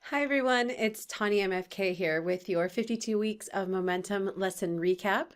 Hi everyone, it's TanyaMFK here with your 52 weeks of momentum lesson recap.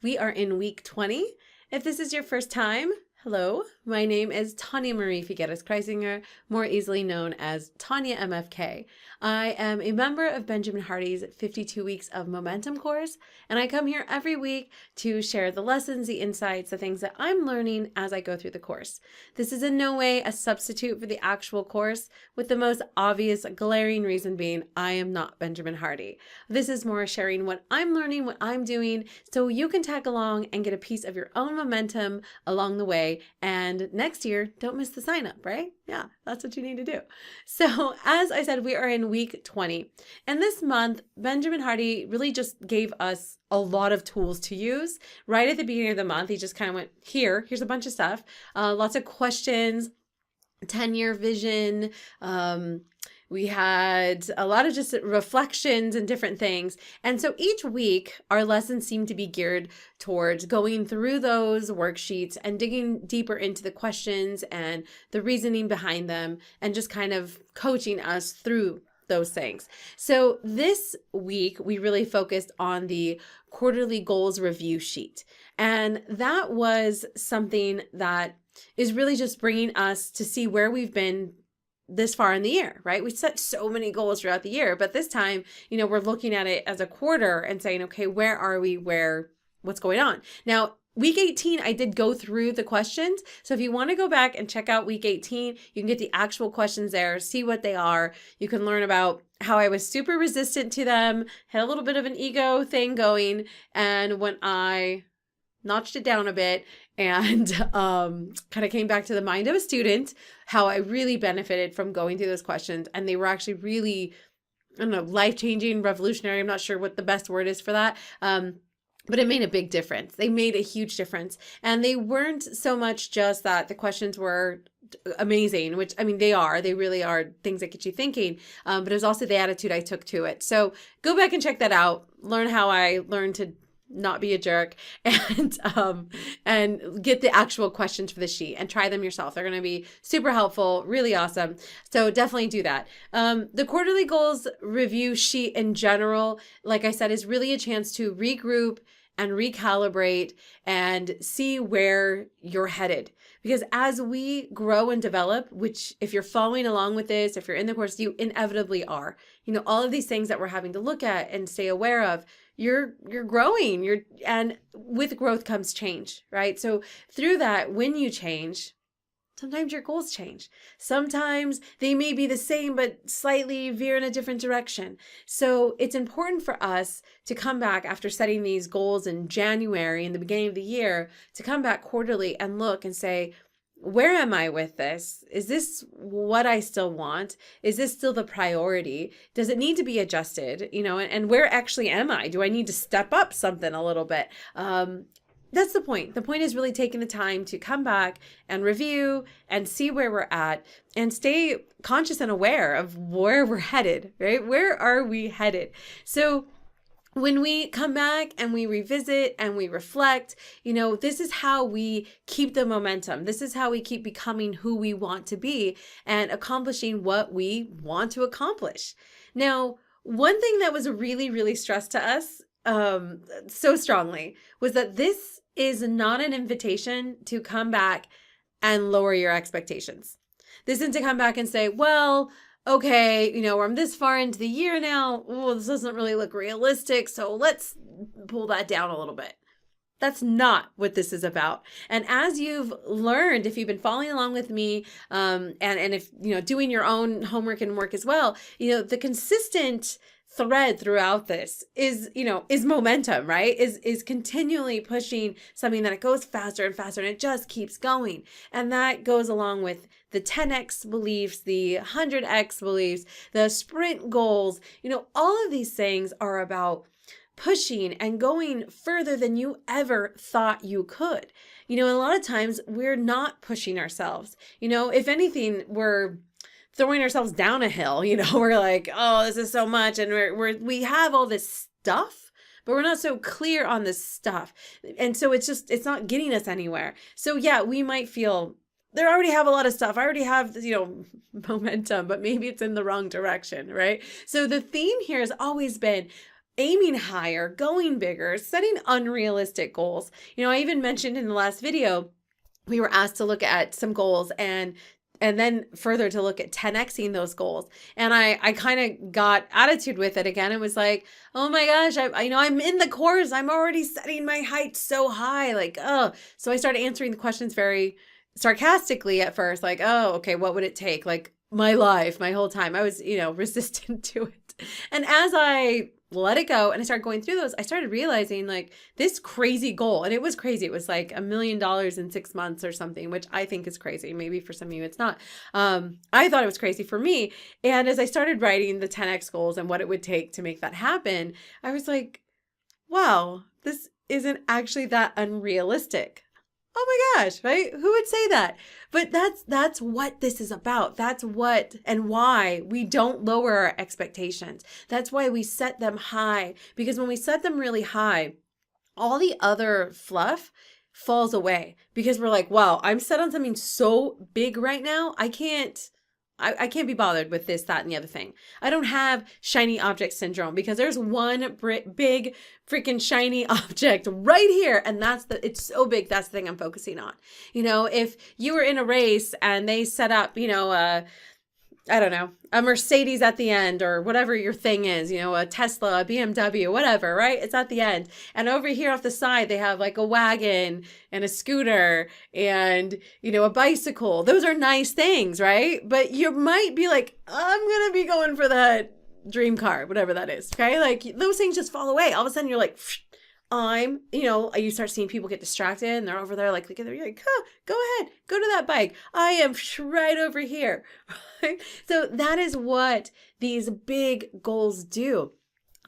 We are in week 20. If this is your first time, hello, my name is Tanya Marie Figueres-Kreisinger, more easily known as TanyaMFK. I am a member of Benjamin Hardy's 52 Weeks of Momentum course, and I come here every week to share the lessons, the insights, the things that I'm learning as I go through the course. This is in no way a substitute for the actual course, with the most obvious, glaring reason being I am not Benjamin Hardy. This is more sharing what I'm learning, what I'm doing, so you can tag along and get a piece of your own momentum along the way. And next year, don't miss the sign up, right? Yeah, that's what you need to do. So as I said, we are in week 20. And this month, Benjamin Hardy really just gave us a lot of tools to use. Right at the beginning of the month, he just kind of went, here's a bunch of stuff, lots of questions, 10-year vision. We had a lot of just reflections and different things. And so each week, our lessons seem to be geared towards going through those worksheets and digging deeper into the questions and the reasoning behind them and just kind of coaching us through those things. So this week, we really focused on the quarterly goals review sheet. And that was something that is really just bringing us to see where we've been this far in the year, right? We set so many goals throughout the year, but this time, we're looking at it as a quarter and saying, okay, where are we? What's going on? Now, week 18, I did go through the questions. So if you want to go back and check out week 18, you can get the actual questions there, see what they are. You can learn about how I was super resistant to them, had a little bit of an ego thing going. And when I notched it down a bit and kind of came back to the mind of a student, how I really benefited from going through those questions. And they were actually really, I don't know, life-changing, revolutionary. I'm not sure what the best word is for that. But it made a big difference. They made a huge difference. And they weren't so much just that the questions were amazing, which, I mean, they really are things that get you thinking. But it was also the attitude I took to it. So go back and check that out. Learn how I learned to not be a jerk and get the actual questions for the sheet and try them yourself. They're going to be super helpful, really awesome. So definitely do that. The quarterly goals review sheet in general, like I said, is really a chance to regroup and recalibrate and see where you're headed. Because as we grow and develop, which if you're following along with this, if you're in the course, you inevitably are, all of these things that we're having to look at and stay aware of, you're growing, and with growth comes change, right? So through that, when you change, sometimes your goals change. Sometimes they may be the same, but slightly veer in a different direction. So it's important for us to come back after setting these goals in January, in the beginning of the year, to come back quarterly and look and say, where am I with this? Is this what I still want? Is this still the priority? Does it need to be adjusted? And where actually am I? Do I need to step up something a little bit? That's the point. The point is really taking the time to come back and review and see where we're at and stay conscious and aware of where we're headed, right? Where are we headed? So when we come back and we revisit and we reflect, this is how we keep the momentum. This is how we keep becoming who we want to be and accomplishing what we want to accomplish. Now, one thing that was really, really stressed to us so strongly was that this is not an invitation to come back and lower your expectations. This isn't to come back and say, well, okay, I'm this far into the year now. Oh, this doesn't really look realistic. So let's pull that down a little bit. That's not what this is about. And as you've learned, if you've been following along with me, and if, doing your own homework and work as well, the consistent thread throughout this is momentum, right? Is continually pushing something that it goes faster and faster and it just keeps going. And that goes along with the 10x beliefs, the 100x beliefs, the sprint goals. All of these things are about pushing and going further than you ever thought you could. A lot of times we're not pushing ourselves. If anything, we're throwing ourselves down a hill. We're like, oh, this is so much. And we have all this stuff, but we're not so clear on this stuff. And so it's not getting us anywhere. So yeah, we might feel they already have a lot of stuff. I already have, momentum, but maybe it's in the wrong direction, right? So the theme here has always been aiming higher, going bigger, setting unrealistic goals. I even mentioned in the last video, we were asked to look at some goals and then further to look at 10xing those goals. And I kind of got attitude with it again. It was like, oh my gosh, I'm in the course. I'm already setting my height so high. Like, oh, so I started answering the questions very sarcastically at first. Like, oh, okay, what would it take? Like my life, my whole time. I was, resistant to it. And as I let it go and I started going through those, I started realizing like this crazy goal, and it was crazy. It was like $1 million in 6 months or something, which I think is crazy. Maybe for some of you it's not. I thought it was crazy for me. And as I started writing the 10x goals and what it would take to make that happen, I was like, wow, this isn't actually that unrealistic. Oh my gosh, right? Who would say that? But that's what this is about. That's what and why we don't lower our expectations. That's why we set them high. Because when we set them really high, all the other fluff falls away. Because we're like, wow, I'm set on something so big right now. I can't be bothered with this, that, and the other thing. I don't have shiny object syndrome because there's one big freaking shiny object right here. And it's so big. That's the thing I'm focusing on. If you were in a race and they set up, I don't know, a Mercedes at the end or whatever your thing is, a Tesla, a BMW, whatever, right? It's at the end. And over here off the side, they have like a wagon and a scooter and, a bicycle. Those are nice things, right? But you might be like, I'm going to be going for that dream car, whatever that is, okay? Like those things just fall away. All of a sudden you're like, you start seeing people get distracted and they're over there like, you're like, go ahead, go to that bike. I am right over here. Right? So that is what these big goals do.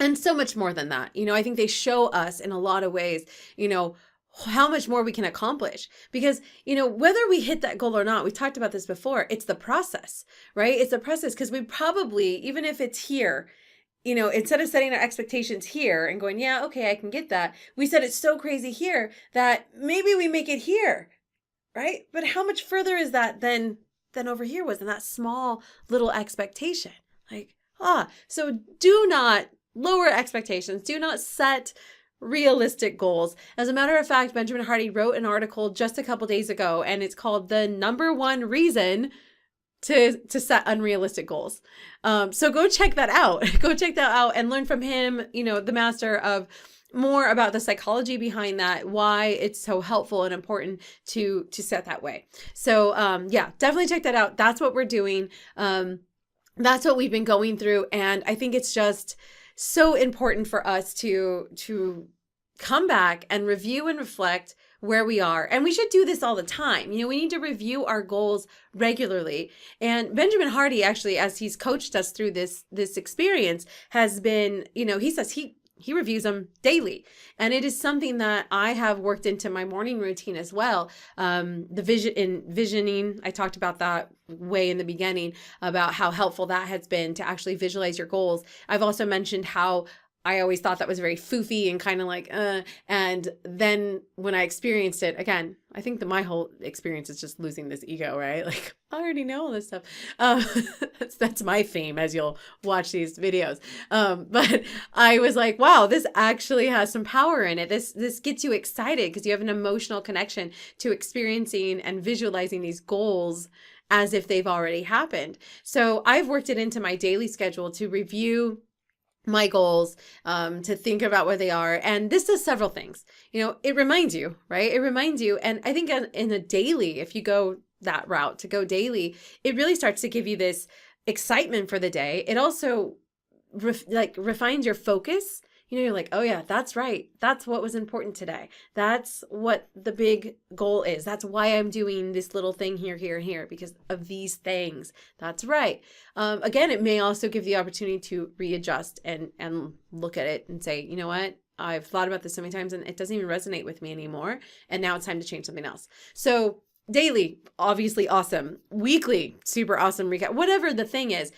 And so much more than that. I think they show us in a lot of ways, how much more we can accomplish. Because, whether we hit that goal or not, we talked about this before, it's the process, right? It's the process because we probably, even if it's here, instead of setting our expectations here and going, yeah, okay, I can get that. We said it's so crazy here that maybe we make it here, right? But how much further is that than over here was in that small little expectation? Like, so do not lower expectations. Do not set realistic goals. As a matter of fact, Benjamin Hardy wrote an article just a couple days ago, and it's called The Number One Reason to set unrealistic goals. So go check that out. Go check that out and learn from him, the master of more about the psychology behind that, why it's so helpful and important to set that way. So definitely check that out. That's what we're doing. That's what we've been going through. And I think it's just so important for us to come back and review and reflect where we are. And we should do this all the time. We need to review our goals regularly. And Benjamin Hardy, actually, as he's coached us through this experience, has been, he says he reviews them daily. And it is something that I have worked into my morning routine as well. Visioning, I talked about that way in the beginning about how helpful that has been to actually visualize your goals. I've also mentioned how I always thought that was very foofy and kind of like, and then when I experienced it, again, I think that my whole experience is just losing this ego, right? Like, I already know all this stuff. That's my theme as you'll watch these videos. But I was like, wow, this actually has some power in it. This gets you excited because you have an emotional connection to experiencing and visualizing these goals as if they've already happened. So I've worked it into my daily schedule to review my goals, to think about where they are. And this does several things. It reminds you, right? It reminds you. And I think in a daily, if you go that route to go daily, it really starts to give you this excitement for the day. It also refines your focus. You're like, oh yeah, that's right. That's what was important today. That's what the big goal is. That's why I'm doing this little thing here, here, here, because of these things. That's right. Again, it may also give the opportunity to readjust and look at it and say, you know what? I've thought about this so many times and it doesn't even resonate with me anymore. And now it's time to change something else. So daily, obviously awesome. Weekly, super awesome recap. Whatever the thing is,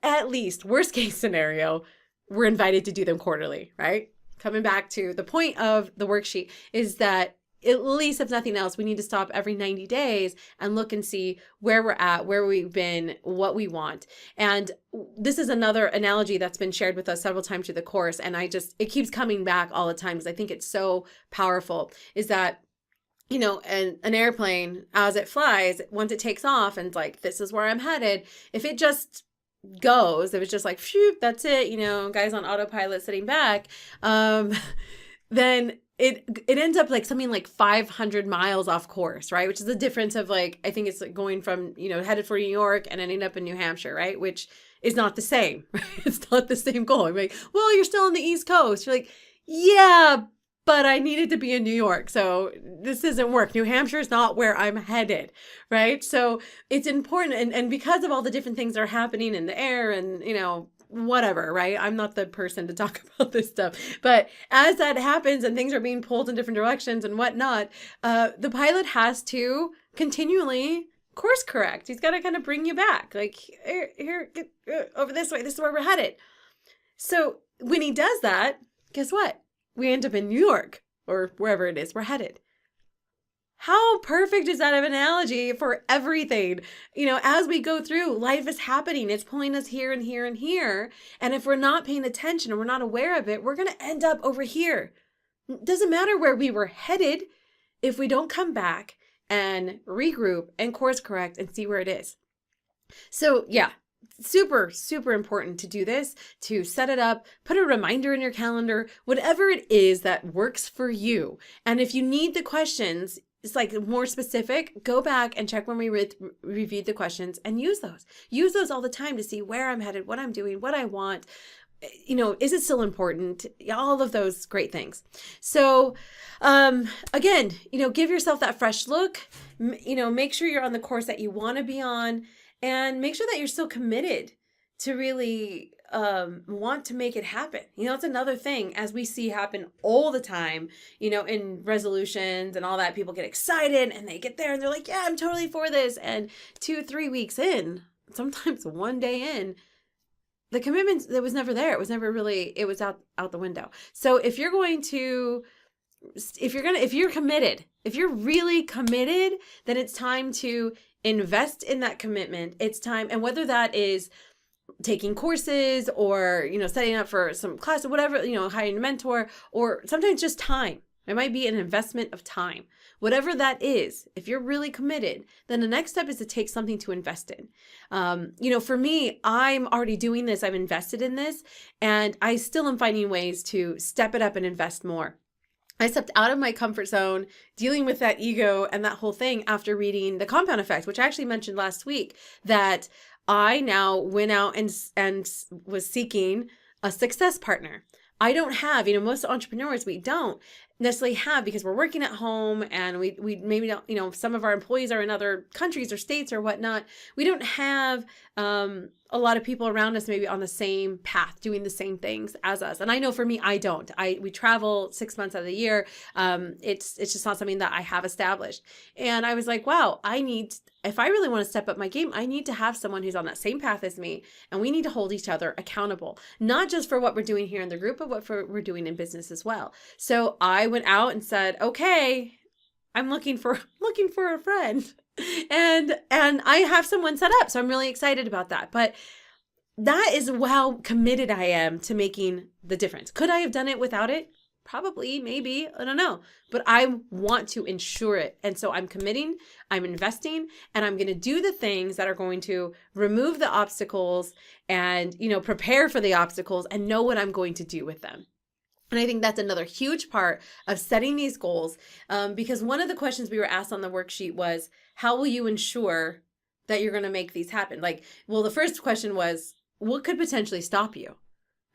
at least worst case scenario, we're invited to do them quarterly, right? Coming back to the point of the worksheet is that at least if nothing else, we need to stop every 90 days and look and see where we're at, where we've been, what we want. And this is another analogy that's been shared with us several times through the course. And it keeps coming back all the time because I think it's so powerful, is that, you know, an airplane, as it flies, once it takes off and it's like, this is where I'm headed. If it just goes, if it's just like, phew, that's it, you know, guys on autopilot sitting back, then it ends up like something like 500 miles off course, right? Which is the difference of like, I think it's like going from, you know, headed for New York and ending up in New Hampshire, right? Which is not the same, right? It's not the same goal. I'm like, well, you're still on the East Coast. You're like, yeah, but I needed to be in New York. So this doesn't work. New Hampshire is not where I'm headed, right? So it's important. And because of all the different things that are happening in the air and, you know, whatever, right? I'm not the person to talk about this stuff. But as that happens and things are being pulled in different directions and whatnot, the pilot has to continually course correct. He's got to kind of bring you back. Like, here, get over this way. This is where we're headed. So when he does that, guess what? We end up in New York or wherever it is we're headed. How perfect is that of an analogy for everything? You know, as we go through, life is happening. It's pulling us here and here and here. And if we're not paying attention or we're not aware of it, we're going to end up over here. It doesn't matter where we were headed if we don't come back and regroup and course correct and see where it is. So yeah, super, super important to do this, to set it up, put a reminder in your calendar, whatever it is that works for you. And if you need the questions, it's like more specific, go back and check when we reviewed the questions and use those. Use those all the time to see where I'm headed, what I'm doing, what I want. You know, is it still important? All of those great things. So, again, you know, give yourself that fresh look, you know, make sure you're on the course that you want to be on, and make sure that you're still committed to really want to make it happen. You know, it's another thing as we see happen all the time, you know, in resolutions and all that. People get excited and they get there and they're like, yeah, I'm totally for this. And 2-3 weeks in, sometimes one day in, the commitment that was never there. It was never really, it was out the window. So if you're committed, if you're really committed, then it's time to invest in that commitment. It's time. And whether that is taking courses or, you know, setting up for some class or whatever, you know, hiring a mentor, or sometimes just time. It might be an investment of time. Whatever that is, if you're really committed, then the next step is to take something to invest in. You know, for me, I'm already doing this. I've invested in this, and I still am finding ways to step it up and invest more. I stepped out of my comfort zone dealing with that ego and that whole thing after reading The Compound Effect, which I actually mentioned last week, that I now went out and was seeking a success partner. I don't have, you know, most entrepreneurs, we don't necessarily have, because we're working at home and we maybe don't, you know, some of our employees are in other countries or states or whatnot. We don't have a lot of people around us maybe on the same path doing the same things as us. And I know for me, I don't. We travel 6 months out of the year. It's just not something that I have established. And I was like, wow, if I really want to step up my game, I need to have someone who's on that same path as me, and we need to hold each other accountable, not just for what we're doing here in the group, but what we're doing in business as well. So I went out and said, okay, I'm looking for a friend. And I have someone set up. So I'm really excited about that. But that is how committed I am to making the difference. Could I have done it without it? Probably, maybe, I don't know. But I want to ensure it. And so I'm committing, I'm investing, and I'm going to do the things that are going to remove the obstacles and, you know, prepare for the obstacles and know what I'm going to do with them. And I think that's another huge part of setting these goals, because one of the questions we were asked on the worksheet was, how will you ensure that you're going to make these happen? Like, well, the first question was, what could potentially stop you?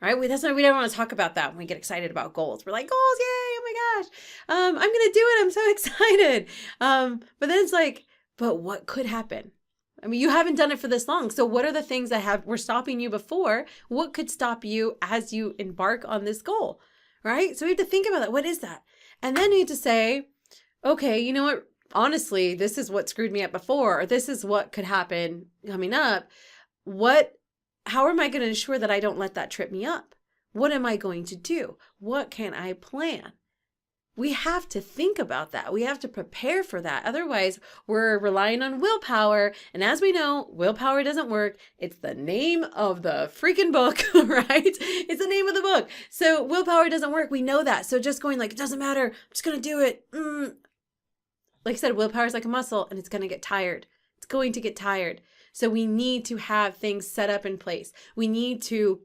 Right? That's why we don't want to talk about that when we get excited about goals. We're like, goals, yay, oh my gosh, I'm going to do it. I'm so excited. But then it's like, but what could happen? I mean, you haven't done it for this long. So what are the things that were stopping you before? What could stop you as you embark on this goal? Right? So we have to think about that. What is that? And then you have to say, okay, you know what? Honestly, this is what screwed me up before, or this is what could happen coming up. How am I going to ensure that I don't let that trip me up? What am I going to do? What can I plan? we have to think about that. We have to prepare for that. Otherwise, we're relying on willpower. And as we know, willpower doesn't work. It's the name of the freaking book, right? It's the name of the book. So willpower doesn't work. We know that. So just going like, it doesn't matter. I'm just going to do it. Like I said, willpower is like a muscle and it's going to get tired. It's going to get tired. So we need to have things set up in place. We need to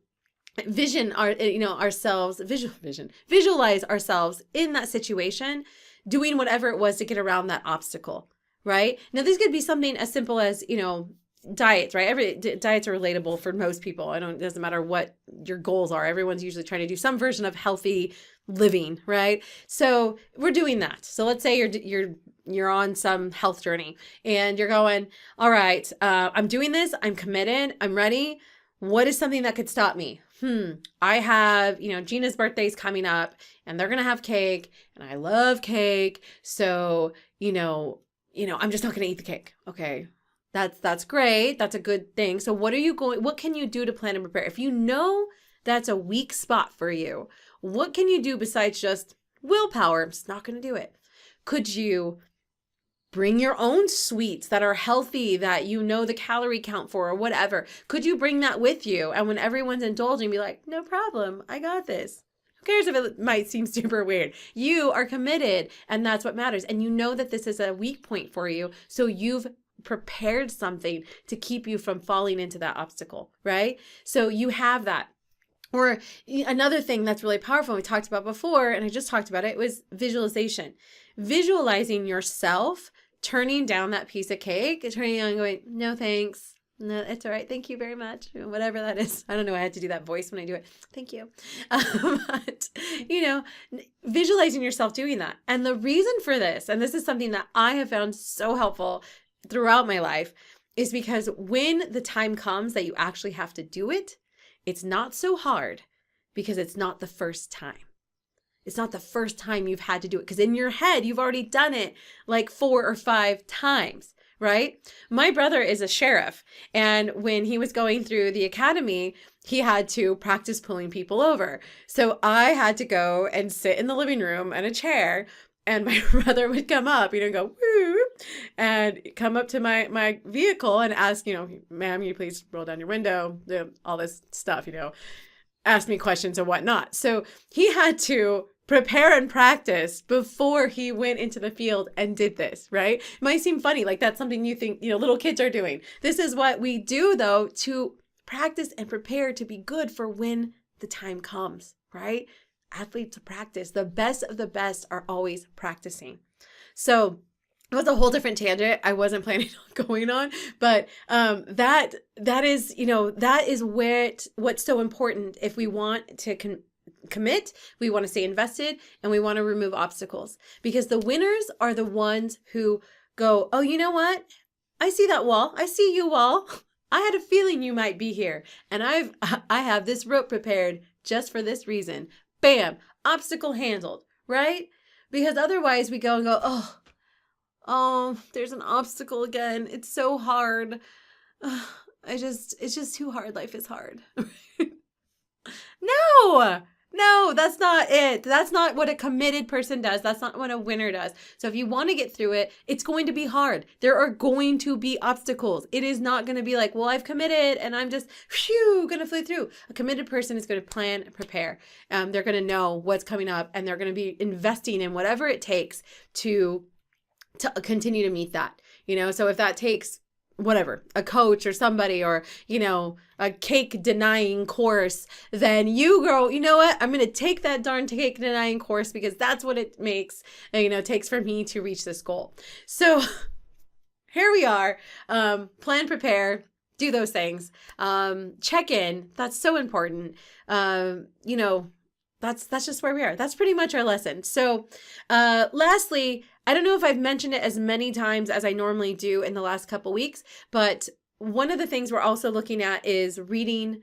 visualize ourselves in that situation, doing whatever it was to get around that obstacle, right? Now, this could be something as simple as, diets, right? Diets are relatable for most people. It doesn't matter what your goals are. Everyone's usually trying to do some version of healthy living, right? So we're doing that. So let's say you're on some health journey and you're going, all right, I'm doing this. I'm committed. I'm ready. What is something that could stop me? I have, Gina's birthday's coming up and they're going to have cake and I love cake. So, I'm just not going to eat the cake. Okay. That's great. That's a good thing. So what can you do to plan and prepare? If you know that's a weak spot for you, what can you do besides just willpower? I'm just not going to do it. Could you bring your own sweets that are healthy, that you know the calorie count for or whatever? Could you bring that with you? And when everyone's indulging, be like, no problem, I got this. Who cares if it might seem super weird? You are committed and that's what matters. And you know that this is a weak point for you. So you've prepared something to keep you from falling into that obstacle, right? So you have that. Or another thing that's really powerful, we talked about before, and I just talked about it, was visualization. Visualizing yourself turning down that piece of cake, turning on and going, no, thanks. No, it's all right. Thank you very much. Whatever that is. I don't know. I had to do that voice when I do it. Thank you. But, visualizing yourself doing that. And the reason for this, and this is something that I have found so helpful throughout my life, is because when the time comes that you actually have to do it, it's not so hard because it's not the first time. It's not the first time you've had to do it because in your head, you've already done it like 4 or 5 times, right? My brother is a sheriff. And when he was going through the academy, he had to practice pulling people over. So I had to go and sit in the living room in a chair, and my brother would come up, go, woo, and come up to my vehicle and ask, ma'am, you please roll down your window, all this stuff, ask me questions and whatnot. So he had to prepare and practice before he went into the field and did this, right? It might seem funny, like that's something you think, little kids are doing. This is what we do though, to practice and prepare to be good for when the time comes, right? Athletes practice. The best of the best are always practicing. So it was a whole different tangent I wasn't planning on going on, but that is, that is what's so important if we want to commit, we want to stay invested, and we want to remove obstacles, because the winners are the ones who go, oh, you know what? I see that wall. I see you, wall. I had a feeling you might be here, and I have this rope prepared just for this reason. Bam, obstacle handled, right? Because otherwise we go and go, oh, there's an obstacle again. It's so hard. It's just too hard. Life is hard. No, that's not it. That's not what a committed person does. That's not what a winner does. So if you want to get through it, it's going to be hard. There are going to be obstacles. It is not going to be like, well, I've committed and I'm just going to fly through. A committed person is going to plan and prepare. They're going to know what's coming up and they're going to be investing in whatever it takes to continue to meet that. So if that takes whatever, a coach or somebody, or, a cake denying course, then you go, you know what? I'm going to take that darn cake denying course because that's what it takes for me to reach this goal. So here we are, plan, prepare, do those things, check in. That's so important. That's just where we are. That's pretty much our lesson. So, lastly, I don't know if I've mentioned it as many times as I normally do in the last couple weeks, but one of the things we're also looking at is reading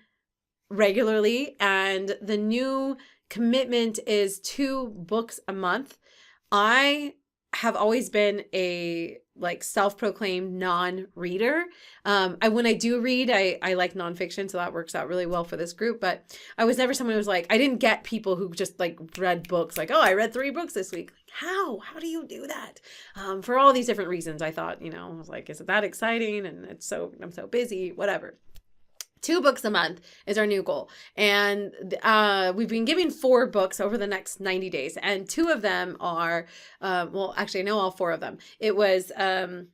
regularly, and the new commitment is 2 books a month. I have always been a like self-proclaimed non-reader. When I do read, I like nonfiction, so that works out really well for this group. But I was never someone who was like, I didn't get people who just like read books like, oh, I read 3 books this week. Like, how do you do that? For all these different reasons, I thought, I was like, is it that exciting? And I'm so busy, whatever. 2 books a month is our new goal. And we've been giving 4 books over the next 90 days. And 2 of them are, well, actually, I know all 4 of them. It was The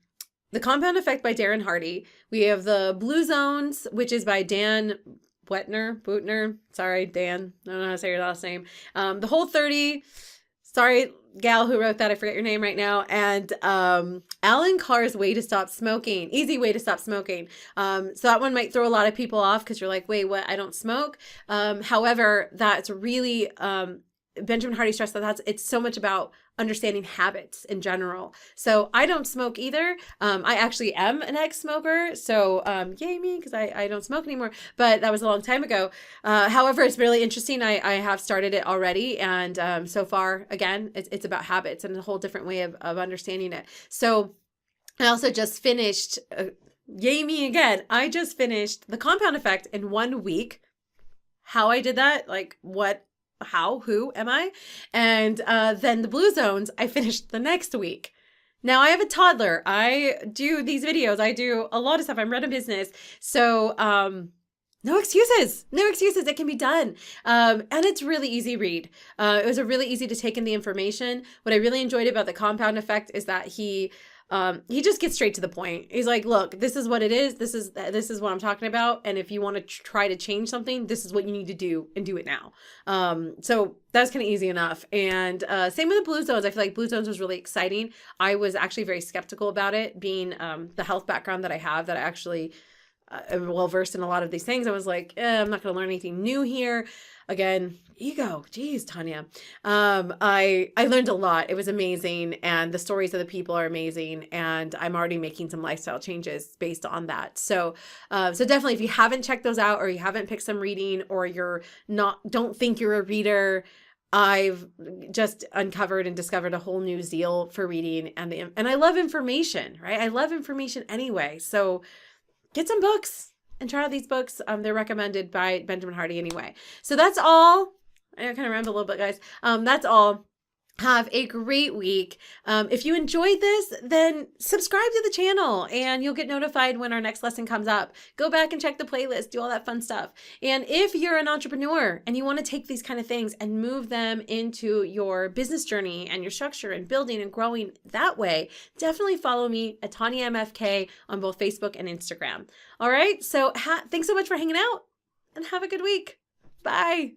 Compound Effect by Darren Hardy. We have The Blue Zones, which is by Dan Buettner. Sorry, Dan. I don't know how to say your last name. The Whole 30. Sorry, gal who wrote that. I forget your name right now. And Alan Carr's Way to Stop Smoking. Easy Way to Stop Smoking. So that one might throw a lot of people off because you're like, wait, what? I don't smoke. However, that's really Benjamin Hardy stressed that it's so much about understanding habits in general. So I don't smoke either. I actually am an ex-smoker. So yay me, because I don't smoke anymore. But that was a long time ago. However, it's really interesting. I have started it already. And so far, again, it's about habits and a whole different way of understanding it. So I also just finished, yay me again, I just finished The Compound Effect in 1 week. How I did that, like what, how, who am I? And then The Blue Zones, I finished the next week. Now I have a toddler. I do these videos. I do a lot of stuff. I'm running a business. So no excuses. No excuses. It can be done. And it's really easy read. It was a really easy to take in the information. What I really enjoyed about The Compound Effect is that he just gets straight to the point. He's like, look, this is what it is. This is what I'm talking about. And if you want to try to change something, this is what you need to do and do it now. So that's kind of easy enough. And same with The Blue Zones. I feel like Blue Zones was really exciting. I was actually very skeptical about it, being the health background that I have, that I actually am well-versed in a lot of these things. I was like, I'm not going to learn anything new here. Again, ego. Geez, Tanya. I learned a lot. It was amazing. And the stories of the people are amazing. And I'm already making some lifestyle changes based on that. So definitely, if you haven't checked those out, or you haven't picked some reading, or don't think you're a reader, I've just uncovered and discovered a whole new zeal for reading. And I love information, right? I love information anyway. So get some books and try out these books. They're recommended by Benjamin Hardy anyway. So that's all. I kind of rambled a little bit, guys. That's all. Have a great week. If you enjoyed this, then subscribe to the channel and you'll get notified when our next lesson comes up. Go back and check the playlist, do all that fun stuff. And if you're an entrepreneur and you want to take these kind of things and move them into your business journey and your structure and building and growing that way, definitely follow me at TanyaMFK on both Facebook and Instagram. All right. So thanks so much for hanging out and have a good week. Bye.